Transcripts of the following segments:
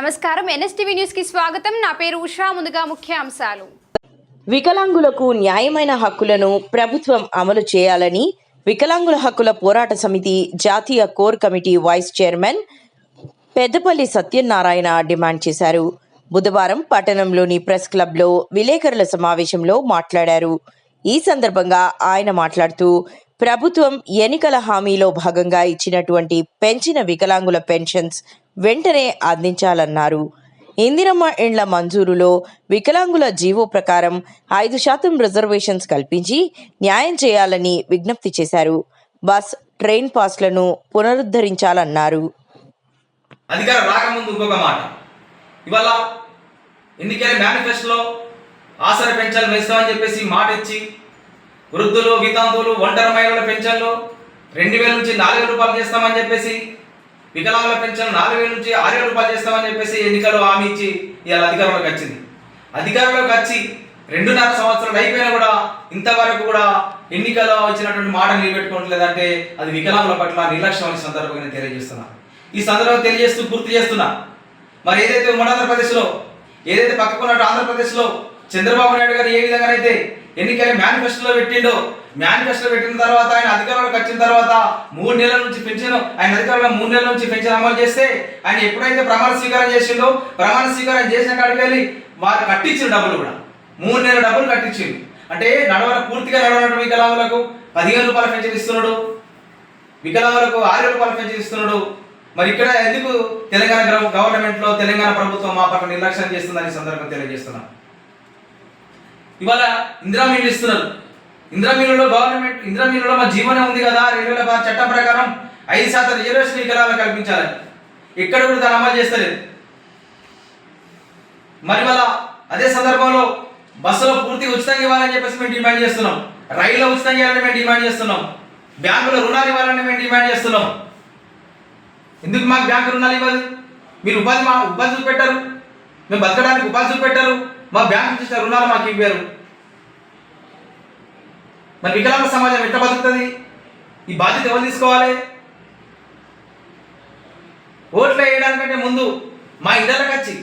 నమస్కారం NSTV news కి స్వాగతం. నా పేరు ఉషా. ముందుగా ముఖ్య అంశాలు. వికలాంగులకు న్యాయమైన హక్కులను ప్రభుత్వం అమలు చేయాలని వికలాంగుల హక్కుల పోరాట సమితి జాతీయ core committee vice chairman Peddapalli Satyanarayana demand చేశారు. బుధవారం పట్టణంలోని ప్రెస్ క్లబ్లో విలేకరుల సమావేశంలో మాట్లాడారు. ఈ సందర్భంగా ఆయన మాట్లాడుతూ ప్రభుత్వం ఎన్నికల హామీలో భాగంగా ఇచ్చినటువంటి పెంచిన వికలాంగుల పెన్షన్స్ వెంటనే అందించాలన్నారు. ఇందిరమ్మ ఇండ్ల మంజూరులో వికలాంగుల జీవో ప్రకారం 5% రిజర్వేషన్స్ కల్పించి న్యాయం చేయాలని విజ్ఞప్తి చేశారు. బస్, ట్రైన్ పాస్లను పునరుద్ధరించాలన్నారు. అధికారం రాకముందు ఇంకొక మాట, ఇవాళ ఎన్నికల మేనిఫెస్టోలో ఆసరా పెన్షన్లు వేస్తామని చెప్పేసి మాట ఇచ్చి వృద్ధులు, వితంతువులు, ఒంటరి మహిళల పెన్షన్లు 2000 నుంచి 4000 రూపాయలు చేస్తామని చెప్పేసి, వికలాంగుల పెన్షన్ 4000 నుంచి 6000 రూపాయలు చేస్తామని చెప్పేసి ఎన్నికల్లో హామీ ఇచ్చి ఇవాళ అధికారంలోకి వచ్చింది. అధికారంలోకి వచ్చి 2.5 సంవత్సరాలు అయిపోయినా కూడా ఇంతవరకు కూడా ఎన్నికల్లో ఇచ్చినటువంటి మాట నిలబెట్టుకోవట్లేదంటే అది వికలాంగుల పట్ల నిర్లక్ష్యం అనే సందర్భంగా నేను తెలియజేస్తున్నా. ఈ సందర్భంగా తెలియజేస్తూ గుర్తు చేస్తున్నా, మరి ఏదైతే ఉమ్మడి ఆంధ్రప్రదేశ్లో, ఏదైతే పక్కకున్నట్టు ఆంధ్రప్రదేశ్లో చంద్రబాబు నాయుడు గారు ఏ విధంగా అయితే ఎన్నికల మేనిఫెస్టోలో పెట్టిండో, మేనిఫెస్టో పెట్టిన తర్వాత ఆయన అధికారంలోకి వచ్చిన తర్వాత 3 నెలల నుంచి పెన్షన్, ఆయన అధికారంలో 3 నెలల నుంచి పెన్షన్ అమలు చేస్తే ఆయన ఎప్పుడైతే ప్రమాణ స్వీకారం చేసిండో, ప్రమాణ స్వీకారం చేసిన కాడికి వెళ్ళి వారు కట్టించిన డబ్బులు కూడా 3 నెలల డబ్బులు కట్టించిండు. అంటే పూర్తిగా నడవనటువంటి వికలాంగులకు 15 రూపాయల పెన్షన్ ఇస్తున్నాడు, వికలాంగులకు 6 రూపాయల పెన్షన్ ఇస్తున్నాడు. మరి ఇక్కడ ఎందుకు తెలంగాణ గవర్నమెంట్లో తెలంగాణ ప్రభుత్వం మా పట్ల నిర్లక్ష్యం చేస్తుందని సందర్భంగా తెలియజేస్తున్నాం. ఇవాళ ఇందిరా మిల్లు ఇస్తున్నారు. ఇందిరా మిల్లులో మా జీవనం ఉంది కదా, 2006 చట్టం ప్రకారం 5% రిజర్వేషన్ వికలాంగులకు కల్పించాలని, ఇక్కడ కూడా దాన్ని అమలు చేస్తలేదు. మరి వాళ్ళ అదే సందర్భంలో బస్సులో పూర్తి ఉచితంగా ఇవ్వాలని చెప్పేసి మేము డిమాండ్ చేస్తున్నాం, రైల్లో ఉచితంగా ఇవ్వాలని మేము డిమాండ్ చేస్తున్నాం, బ్యాంకులో రుణాలు ఇవ్వాలని మేము డిమాండ్ చేస్తున్నాం. ఎందుకు మాకు బ్యాంకు రుణాలు ఇవ్వదు? మీరు ఉపాధి చూపెట్టారు, మేము బతకడానికి ఉపాధి చూపెట్టారు, మా బ్యాంకు ఇచ్చిన రుణాలు మాకు ఇవ్వారు. మరి వికలాంగ సమాజం ఎట్లా బతుకుతుంది? ఈ బాధ్యత ఎవరు తీసుకోవాలి? ఓట్లు వేయడానికంటే ముందు మా ఇళ్ళకి వచ్చి,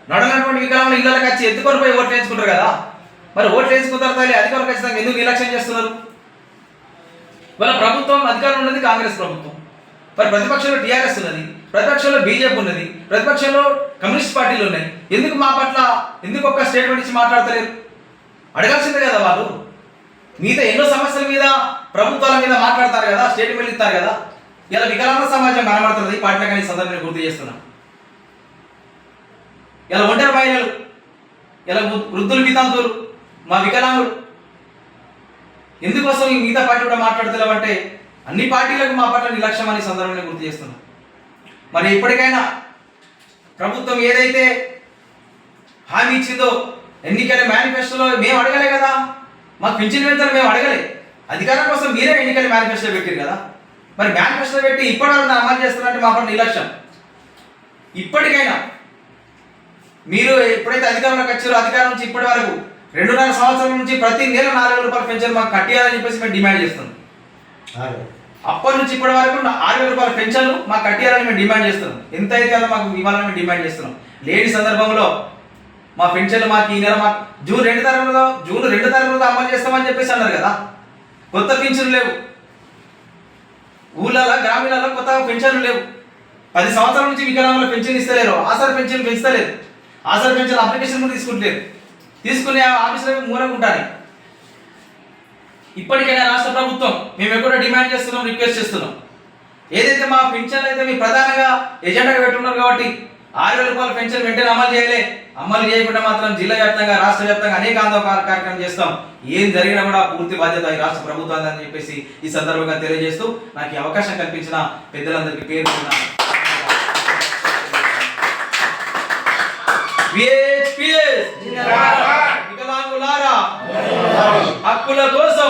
నడనటువంటి వికలాంగుల ఇళ్ళకి వచ్చి ఎత్తుకొని పోయి ఓట్లు వేయించుకుంటారు కదా. మరి ఓట్లు వేయించుకున్న తర్వాత అధికారులు ఖచ్చితంగా ఎందుకు నిర్లక్ష్యం చేస్తున్నారు? వాళ్ళ ప్రభుత్వం, అధికారం ఉన్నది కాంగ్రెస్ ప్రభుత్వం, మరి ప్రతిపక్షంలో టీఆర్ఎస్ ఉన్నది, ప్రతిపక్షంలో బీజేపీ ఉన్నది, ప్రతిపక్షంలో కమ్యూనిస్ట్ పార్టీలు ఉన్నాయి. ఎందుకు మా పట్ల ఎందుకు ఒక్క స్టేట్మెంట్ ఇచ్చి మాట్లాడతలేరు? అడగాల్సిందే కదా వాళ్ళు. మిగతా ఎన్నో సమస్యల మీద, ప్రభుత్వాల మీద మాట్లాడతారు కదా, స్టేట్మెంట్లు ఇస్తారు కదా. ఇలా వికలాంగ సమాజం కనబడుతున్నది పార్టీలో, కానీ సందర్భాన్ని గుర్తు చేస్తున్నాం. ఇలా ఒంటరి మహిళలు, ఇలా వృద్ధులు, వితంతువులు, మా వికలాంగులు ఎందుకోసం ఈ మిగతా పార్టీ కూడా మాట్లాడతలేమంటే అన్ని పార్టీలకు మా పట్ల నిర్లక్ష్యం అని సందర్భంగా గుర్తు చేస్తున్నాం. మరి ఇప్పటికైనా ప్రభుత్వం ఏదైతే హామీ ఇచ్చిందో ఎన్నికల మేనిఫెస్టోలో మేము అడగలే కదా, మాకు పింఛన్ వేతనం మేము అడగలే, అధికారం కోసం మీరే ఎన్నికల మేనిఫెస్టో పెట్టారు కదా. మరి మేనిఫెస్టో పెట్టి ఇప్పటివరకు అమలు చేస్తున్నారంటే మా పట్ల నిర్లక్ష్యం. ఇప్పటికైనా మీరు ఎప్పుడైతే అధికారంలోకి వచ్చారో, అధికారం నుంచి ఇప్పటి వరకు 2.5 సంవత్సరాల నుంచి ప్రతి నెల 4000 రూపాయల పెన్షన్ మాకు కట్టియాలని చెప్పేసి మేము డిమాండ్ చేస్తున్నాం. అప్పటి నుంచి ఇప్పటి వరకు 6000 రూపాయల పెన్షన్లు మాకు కట్టియాలని మేము డిమాండ్ చేస్తున్నాం. ఎంత అయితే కదా మాకు ఇవ్వాలని మేము డిమాండ్ చేస్తున్నాం. లేని సందర్భంలో మా పెన్షన్లు మాకు ఈ నెల మాకు జూన్ 2 తారీఖులో అమలు చేస్తామని చెప్పేసి అన్నారు కదా. కొత్త పెన్షన్లు లేవు, ఊళ్ళలో గ్రామీణాల్లో కొత్త పెన్షన్లు లేవు. 10 సంవత్సరాల నుంచి వికలాంగుల పెన్షన్ ఇస్తలేరు, ఆసరా పెన్షన్ పెంచుతలేరు, ఆసరా పెన్షన్ అప్లికేషన్ కూడా తీసుకుంటలేరు, తీసుకునే ఆఫీసులో మూలకుంటారు. ఇప్పటికైనా రాష్ట్ర ప్రభుత్వం మేము ఎక్కడ డిమాండ్ చేస్తున్నాం, రిక్వెస్ట్ చేస్తున్నాం, ఏదైతే మా పెన్షన్లు అయితే మీ ప్రధానంగా ఎజెండాగా పెట్టున్నారు కాబట్టి 6000 రూపాయల పెన్షన్ వెంటనే అమలు చేయాలి. అమలు చేయకుండా మాత్రం జిల్లా వ్యాప్తంగా, రాష్ట్ర వ్యాప్తంగా అనేక ఆందోళన కార్యక్రమం చేస్తాం. ఏం జరిగినా కూడా పూర్తి బాధ్యత ఈ రాష్ట్ర ప్రభుత్వాన్ని అని చెప్పేసి ఈ సందర్భంగా తెలియజేస్తూ నాకు ఈ అవకాశం కల్పించిన పెద్దలందరికీ పేరు వికలాంగులారా హక్కుల కోసం